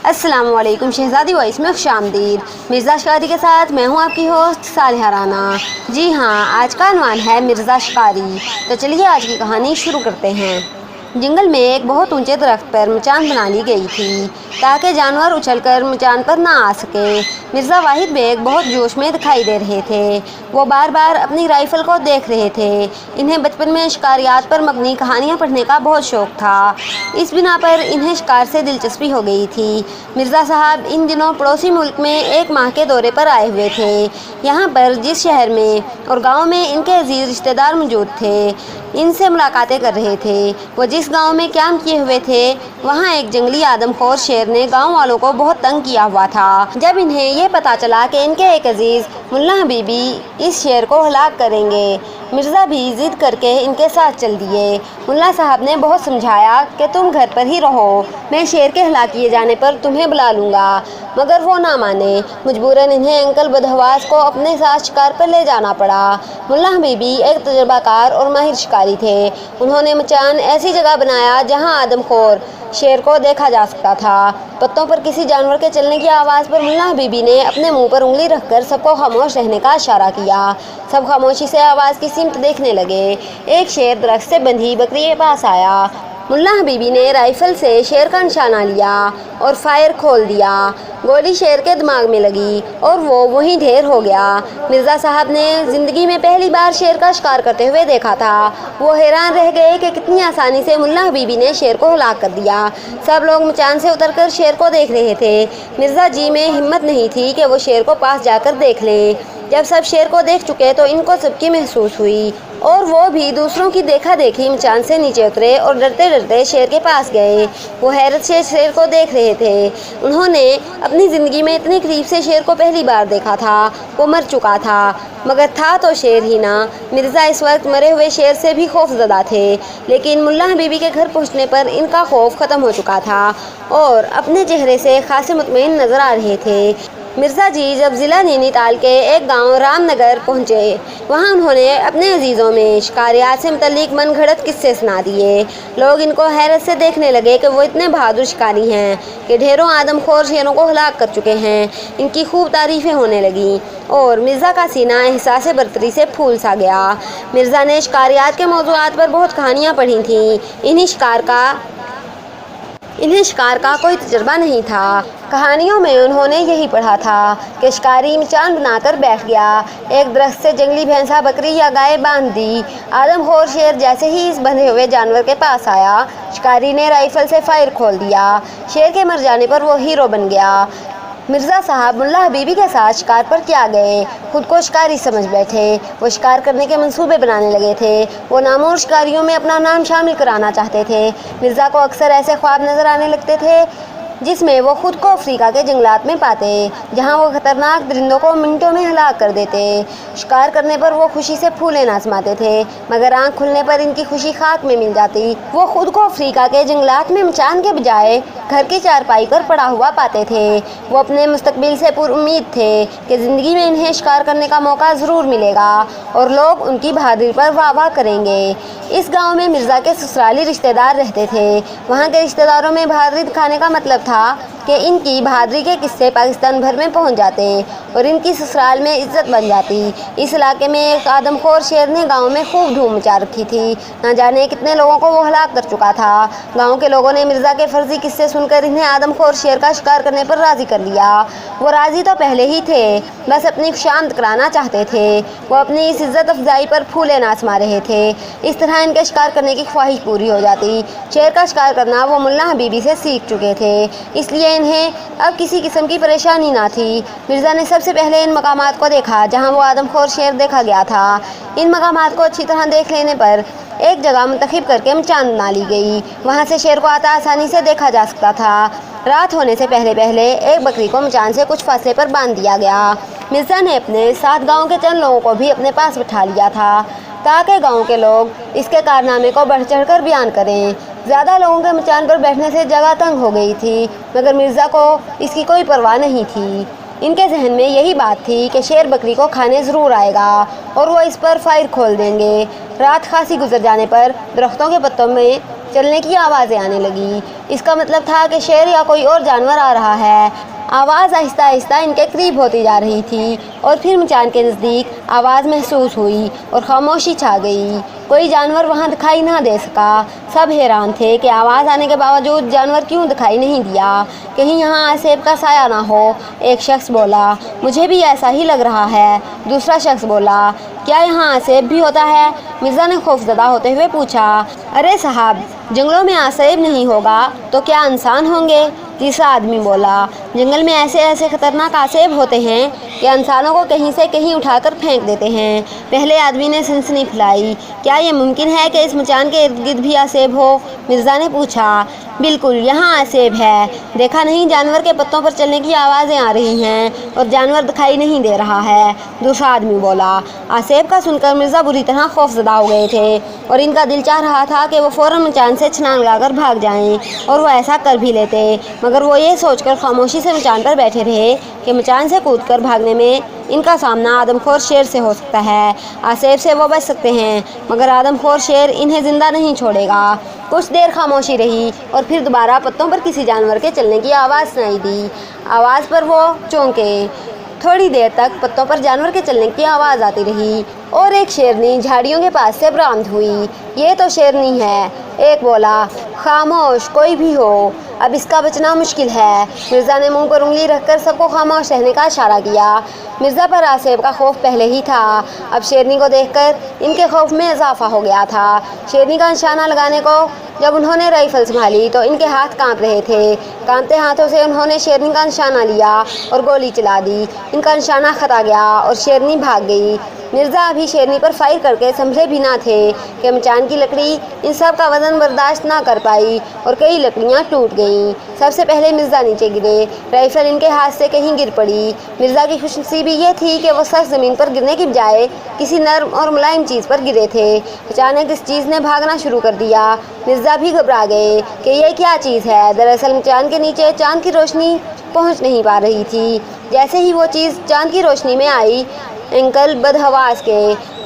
अस्सलाम वालेकुम। शहज़ादी वॉइस में खुशामदीद। मिर्ज़ा शिकारी के साथ मैं हूँ आपकी होस्ट सालिहा राना। जी हाँ, आज का उन्वान है मिर्ज़ा शिकारी। तो चलिए आज की कहानी शुरू करते हैं। जंगल में एक बहुत ऊंचे दरख्त पर मचान बना ली गई थी ताकि जानवर उछलकर मचान पर ना आ सके। मिर्ज़ा वाहिद बेग बहुत जोश में दिखाई दे रहे थे। वो बार बार अपनी राइफ़ल को देख रहे थे। इन्हें बचपन में शिकारियात पर मबनी कहानियाँ पढ़ने का बहुत शौक़ था। इस बिना पर इन्हें शिकार से दिलचस्पी हो गई थी। मिर्ज़ा साहब इन दिनों पड़ोसी मुल्क में एक माह के दौरे पर आए हुए थे। यहाँ पर जिस शहर में और गांव में इनके अजीज़ रिश्तेदार मौजूद थे, इनसे मुलाकातें कर रहे थे। वो जिस गांव में क्याम किए हुए थे, वहाँ एक जंगली आदमखोर शेर ने गांव वालों को बहुत तंग किया हुआ था। जब इन्हें ये पता चला कि इनके एक अजीज़ मुल्ला हबीबी इस शेर को हलाक करेंगे, मिर्ज़ा भी ज़िद करके इनके साथ चल दिए। मुल्ला साहब ने बहुत समझाया कि तुम घर पर ही रहो, मैं शेर के हलाक किए जाने पर तुम्हें बुला लूँगा, मगर वो ना माने। मजबूरन इन्हें अंकल बदहवास को अपने साथ शिकार पर ले जाना पड़ा। मुल्ला हबीबी एक तजुर्बाकार और माहिर शिकारी थे। उन्होंने मचान ऐसी जगह बनाया जहाँ आदमखोर शेर को देखा जा सकता था। पत्तों पर किसी जानवर के चलने की आवाज़ पर मुल्ला हबीबी ने अपने मुंह पर उंगली रखकर सबको खामोश रहने का इशारा किया। सब खामोशी से आवाज़ की सिमत देखने लगे। एक शेर दरख्त से बंधी बकरी के पास आया। मुल्ला हबीबी ने राइफ़ल से शेर का निशाना लिया और फायर खोल दिया। गोली शेर के दिमाग में लगी और वो वहीं ढेर हो गया। मिर्ज़ा साहब ने ज़िंदगी में पहली बार शेर का शिकार करते हुए देखा था। वो हैरान रह गए कि कितनी आसानी से मुल्ला हबीबी ने शेर को हलाक कर दिया। सब लोग मचान से उतरकर शेर को देख रहे थे। मिर्ज़ा जी में हिम्मत नहीं थी कि वो शेर को पास जाकर देख लें। जब सब शेर को देख चुके तो इनको सबकी महसूस हुई और वो भी दूसरों की देखा देखी मचान से नीचे उतरे और डरते डरते शेर के पास गए। वो हैरत से शेर को देख रहे थे। उन्होंने अपनी ज़िंदगी में इतने करीब से शेर को पहली बार देखा था। वो मर चुका था, मगर था तो शेर ही ना। मिर्ज़ा इस वक्त मरे हुए शेर से भी खौफज़दा थे, लेकिन मुल्ला हबीबी के घर पहुंचने पर इनका खौफ ख़त्म हो चुका था और अपने चेहरे से खासे मुतमईन नज़र आ रहे थे। मिर्ज़ा जी जब ज़िला नैनीताल के एक गांव रामनगर पहुंचे, वहां उन्होंने अपने अजीज़ों में शिकारियात से मुतल्लिक मन घड़त किस्से सुना दिए। लोग इनको हैरत से देखने लगे कि वो इतने बहादुर शिकारी हैं कि ढेरों आदमखोर शेरों को हलाक कर चुके हैं। इनकी खूब तारीफ़ें होने लगीं और मिर्ज़ा का सीना एहसास बरतरी से फूल सा गया। मिर्ज़ा ने शिकारियात के मौज़ूआत पर बहुत कहानियाँ पढ़ी थीं। इन्हें शिकार का कोई तजुर्बा नहीं था। कहानियों में उन्होंने यही पढ़ा था कि शिकारी मचान बनाकर बैठ गया, एक दरख्त से जंगली भैंसा बकरी या गाय बांध दी। आदमखोर शेर जैसे ही इस बंधे हुए जानवर के पास आया, शिकारी ने राइफ़ल से फायर खोल दिया। शेर के मर जाने पर वो हीरो बन गया। मिर्ज़ा साहब मुल्ला हबीबी के साथ शिकार पर क्या गए, खुद को शिकारी समझ बैठे। वो शिकार करने के मंसूबे बनाने लगे थे। वो नामोर शिकारियों में अपना नाम शामिल कराना चाहते थे। मिर्ज़ा को अक्सर ऐसे ख्वाब नज़र आने लगते थे जिसमें वो खुद को अफ्रीका के जंगलात में पाते, जहां वो खतरनाक दरिंदों को मिनटों में हलाक कर देते। शिकार करने पर वो खुशी से फूले ना समाते थे, मगर आंख खुलने पर इनकी खुशी खाक में मिल जाती। वो खुद को अफ्रीका के जंगलात में मचान के बजाय घर की चारपाई पर पड़ा हुआ पाते थे। वो अपने मुस्तकबिल से पुरुम्मीद थे कि ज़िंदगी में इन्हें शिकार करने का मौका ज़रूर मिलेगा और लोग उनकी बहादुरी पर वाह वाह करेंगे। इस गाँव में मिर्ज़ा के ससुराली रिश्तेदार रहते थे। वहाँ के रिश्तेदारों में बहादुरी दिखाने का मतलब था कि इनकी बहादुरी के किस्से पाकिस्तान भर में पहुंच जाते और इनकी ससुराल में इज्जत बन जाती। इस इलाके में एक आदमखोर शेर ने गांव में खूब धूम मचा रखी थी। न जाने कितने लोगों को वो हलाक कर चुका था। गांव के लोगों ने मिर्ज़ा के फर्जी किस्से सुनकर इन्हें आदमखोर शेर का शिकार करने पर राज़ी कर लिया। वो राज़ी तो पहले ही थे, बस अपनी खुशामद कराना चाहते थे। वो अपनी इस इज़्ज़त अफजाई पर फूले ना समा रहे थे। इस तरह इनके शिकार करने की ख्वाहिश पूरी हो जाती। शेर का शिकार करना वो मुल्ला हबीबी से सीख चुके थे, इसलिए इन्हें अब किसी किस्म की परेशानी ना थी। मिर्ज़ा ने सबसे पहले इन मकामात को देखा जहां वो आदमखोर शेर देखा गया था। इन मकामात को अच्छी तरह देख लेने पर एक जगह मुंतखब करके मचान बना ली गई। वहां से शेर को आता आसानी से देखा जा सकता था। रात होने से पहले पहले एक बकरी को मचान से कुछ फासले पर बांध दिया गया। मिर्ज़ा ने अपने साथ गाँव के चंद लोगों को भी अपने पास बिठा लिया था ताकि गाँव के लोग इसके कारनामे को बढ़ चढ़ कर बयान करें। ज़्यादा लोगों के मचान पर बैठने से जगह तंग हो गई थी, मगर मिर्ज़ा को इसकी कोई परवाह नहीं थी। इनके जहन में यही बात थी कि शेर बकरी को खाने ज़रूर आएगा और वो इस पर फायर खोल देंगे। रात खासी गुजर जाने पर दरख्तों के पत्तों में चलने की आवाज़ें आने लगी। इसका मतलब था कि शेर या कोई और जानवर आ रहा है। आवाज़ आहिस्ता आहिस्ता इनके करीब होती जा रही थी और फिर मचान के नज़दीक आवाज़ महसूस हुई और खामोशी छा गई। कोई जानवर वहाँ दिखाई ना दे सका। सब हैरान थे कि आवाज़ आने के बावजूद जानवर क्यों दिखाई नहीं दिया। कहीं यहाँ आसेब का साया ना हो। एक शख्स बोला, मुझे भी ऐसा ही लग रहा है। दूसरा शख्स बोला, क्या यहाँ आसेब भी होता है? मिर्ज़ा ने खौफजदा होते हुए पूछा। अरे साहब, जंगलों में आसेब नहीं होगा तो क्या इंसान होंगे? तीसरा आदमी बोला, जंगल में ऐसे ऐसे ख़तरनाक आसेब होते हैं कि इंसानों को कहीं से कहीं उठाकर फेंक देते हैं। पहले आदमी ने सनसनी फैलाई, क्या ये मुमकिन है कि इस मचान के इर्द गिर्द भी आसेब हो? मिर्ज़ा ने पूछा। बिल्कुल, यहाँ आसेब है। देखा नहीं, जानवर के पत्तों पर चलने की आवाज़ें आ रही हैं और जानवर दिखाई नहीं दे रहा है। दूसरा आदमी बोला। आसेब का सुनकर मिर्ज़ा बुरी तरह खौफजदा हो गए थे और इनका दिल चाह रहा था कि वो फ़ौरन मचान से छलांग लगाकर भाग जाएं और वो ऐसा कर भी लेते, मगर वो ये सोचकर खामोशी से मचान पर बैठे रहे कि मचान से कूदकर भागने में इनका सामना आदमखोर शेर से हो सकता है। आसेब से वो बच सकते हैं, मगर आदमखोर शेर इन्हें ज़िंदा नहीं छोड़ेगा। कुछ देर खामोशी रही और फिर दोबारा पत्तों पर किसी जानवर के चलने की आवाज़ सुनाई दी। आवाज़ पर वो चौंके। थोड़ी देर तक पत्तों पर जानवर के चलने की आवाज़ आती रही और एक शेरनी झाड़ियों के पास से बरामद हुई। ये तो शेरनी है। एक बोला, खामोश कोई भी हो, अब इसका बचना मुश्किल है। मिर्ज़ा ने मुंह पर उंगली रखकर सबको खामोश रहने का इशारा किया। मिर्ज़ा पर आसेब का खौफ पहले ही था, अब शेरनी को देखकर इनके खौफ में इजाफा हो गया था। शेरनी का निशाना लगाने को जब उन्होंने राइफल संभाली तो इनके हाथ कांप रहे थे। कांपते हाथों से उन्होंने शेरनी का निशाना लिया और गोली चला दी। इनका निशाना खता गया और शेरनी भाग गई। मिर्ज़ा अभी शेरनी पर फायर करके संभले भी ना थे कि मचान की लकड़ी इन सब का वज़न बर्दाश्त ना कर पाई और कई लकड़ियाँ टूट गईं। सबसे पहले मिर्ज़ा नीचे गिरे। राइफल इनके हाथ से कहीं गिर पड़ी। मिर्ज़ा की खुशनसीबी ये थी कि वो सख्त ज़मीन पर गिरने की बजाय किसी नर्म और मुलायम चीज़ पर गिरे थे। अचानक इस चीज़ ने भागना शुरू कर दिया। मिर्ज़ा भी घबरा गए कि ये क्या चीज़ है। दरअसल मचान के नीचे चाँद की रोशनी पहुँच नहीं पा रही थी। जैसे ही वो चीज़ चाँद की रोशनी में आई, अंकल बदहवास के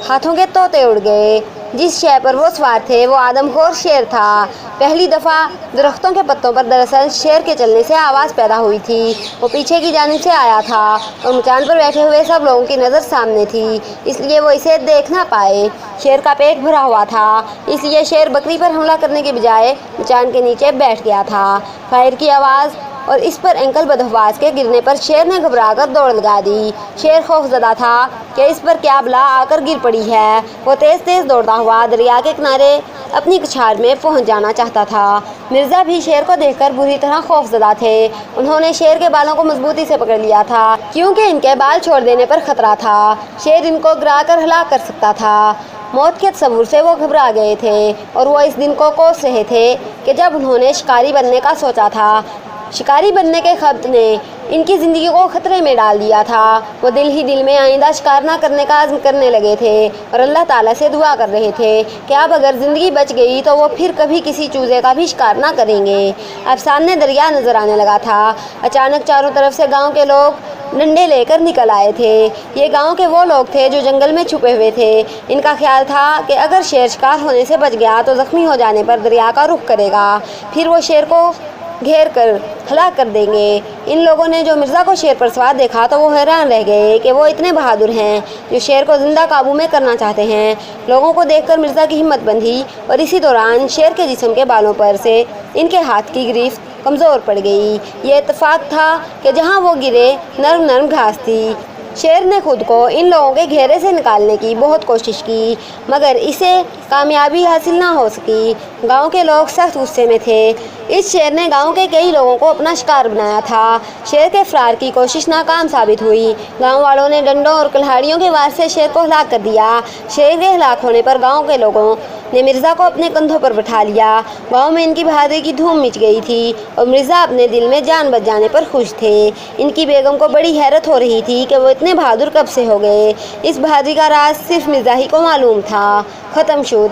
हाथों के तोते उड़ गए। जिस शय पर वो सवार थे वो आदमखोर शेर था। पहली दफ़ा दरख्तों के पत्तों पर दरअसल शेर के चलने से आवाज़ पैदा हुई थी। वो पीछे की जानिब से आया था और मचान पर बैठे हुए सब लोगों की नज़र सामने थी, इसलिए वो इसे देख ना पाए। शेर का पेट भरा हुआ था, इसलिए शेर बकरी पर हमला करने के बजाय मचान के नीचे बैठ गया था। फायर की आवाज़ और इस पर अंकल बदहवास के गिरने पर शेर ने घबराकर दौड़ लगा दी। शेर खौफजदा था कि इस पर क्या बला आकर गिर पड़ी है। वो तेज़ तेज़ दौड़ता हुआ दरिया के किनारे अपनी कछार में पहुंच जाना चाहता था। मिर्ज़ा भी शेर को देखकर बुरी तरह खौफजदा थे। उन्होंने शेर के बालों को मजबूती से पकड़ लिया था, क्योंकि इनके बाल छोड़ देने पर खतरा था। शेर इनको गिरा कर हलाक कर सकता था। मौत के तस्वुर से वो घबरा गए थे और वो इस दिन को कोस रहे थे कि जब उन्होंने शिकारी बनने का सोचा था। शिकारी बनने के ख़ब्त ने इनकी ज़िंदगी को ख़तरे में डाल दिया था। वो दिल ही दिल में आइंदा शिकार ना करने का अज़्म करने लगे थे और अल्लाह ताला से दुआ कर रहे थे कि अब अगर ज़िंदगी बच गई तो वो फिर कभी किसी चूज़े का भी शिकार ना करेंगे। अब सामने दरिया नज़र आने लगा था। अचानक चारों तरफ से गाँव के लोग डंडे लेकर निकल आए थे। ये गांव के वो लोग थे जो जंगल में छुपे हुए थे। इनका ख्याल था कि अगर शेर शिकार होने से बच गया तो ज़ख्मी हो जाने पर दरिया का रुख करेगा, फिर वो शेर को घेर कर हलाक कर देंगे। इन लोगों ने जो मिर्ज़ा को शेर पर सवार देखा तो वो हैरान रह गए कि वो इतने बहादुर हैं जो शेर को ज़िंदा काबू में करना चाहते हैं। लोगों को देखकर मिर्ज़ा की हिम्मत बंधी और इसी दौरान शेर के जिस्म के बालों पर से इनके हाथ की गिरफ्त कमज़ोर पड़ गई। ये इत्तेफाक था कि जहाँ वो गिरे नरम नरम घास थी। शेर ने खुद को इन लोगों के घेरे से निकालने की बहुत कोशिश की, मगर इसे कामयाबी हासिल ना हो सकी। गांव के लोग सख्त गुस्से में थे। इस शेर ने गांव के कई लोगों को अपना शिकार बनाया था। शेर के फरार की कोशिश नाकाम साबित हुई। गांव वालों ने डंडों और कुल्हाड़ियों के वार से शेर को हलाक कर दिया। शेर के हलाक होने पर गाँव के लोगों ने मिर्ज़ा को अपने कंधों पर बैठा लिया। गांव में इनकी बहादुरी की धूम मच गई थी और मिर्ज़ा अपने दिल में जान बच जाने पर खुश थे। इनकी बेगम को बड़ी हैरत हो रही थी कि वो इतने बहादुर कब से हो गए। इस बहादुरी का राज सिर्फ मिर्ज़ा ही को मालूम था। ख़त्म शुद।